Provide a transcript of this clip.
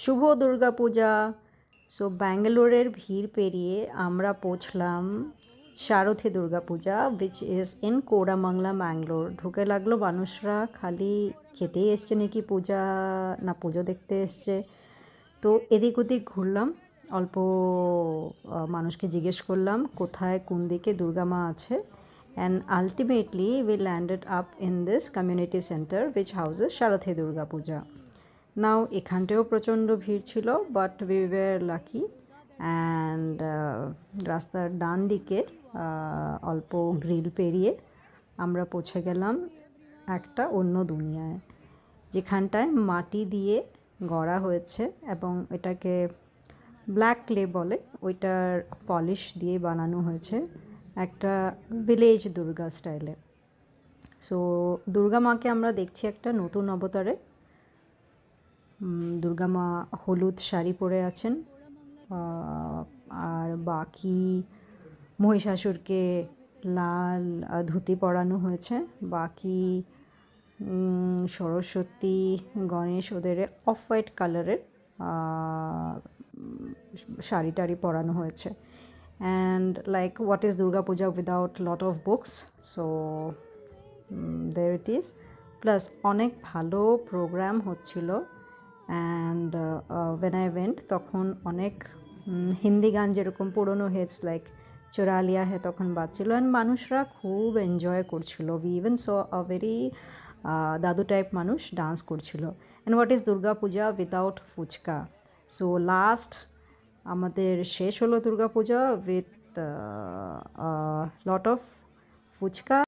শুভ দুর্গা পূজা। So ব্যাঙ্গালোরের ভিড় পেরিয়ে আমরা পৌঁছলাম সারথী দুর্গা পূজা, উইচ ইজ ইন কোরামাংলা, ম্যাঙ্গলোর। ঢুকে লাগলো মানুষরা খালি খেতেই এসছে নাকি পূজা, না পুজো দেখতে এসছে। তো এদিক ওদিক ঘুরলাম, অল্প মানুষকে জিজ্ঞেস করলাম কোথায় কোন দিকে দুর্গা মা আছে। And ultimately we landed up in this community centre which houses Sarathi Durga Puja. Now এখানটাও প্রচণ্ড ভিড় ছিল, but we were lucky. And রাস্তার ডান দিকে অল্প গ্রিল পেরিয়ে আমরা পৌঁছে গেলাম একটা অন্য দুনিয়ায়, যেখানটায় মাটি দিয়ে গড়া হয়েছে এবং এটাকে ব্ল্যাক ক্লে বলে, ওইটার পলিশ দিয়ে বানানো হয়েছে একটা ভিলেজ দুর্গা স্টাইলে। সো দুর্গা মাকে আমরা দেখছি একটা নতুন অবতারে। দুর্গা মা হলুদ শাড়ি পরে আছেন, আর বাকি মহিষাসুরকে লাল ধুতি পরানো হয়েছে। বাকি সরস্বতী, গণেশ ওদের অফ হোয়াইট কালারের শাড়ি টাড়ি পরানো হয়েছে। And like what is Durga Puja without lot of books. So there it is. Plus অনেক ভালো প্রোগ্রাম হচ্ছিল। অ্যান্ড ওয়েন আই ওয়েন্ট তখন অনেক হিন্দি গান যেরকম পুরনো হিটস লাইক চোরা লিয়া হে তখন বাজছিল, অ্যান্ড মানুষরা খুব এনজয় করছিল। We even so a very dadu type মানুষ ডান্স করছিল। And what is Durga Puja without fuchka. So last আমাদের শেষ হলো Durga Puja with lot of fuchka.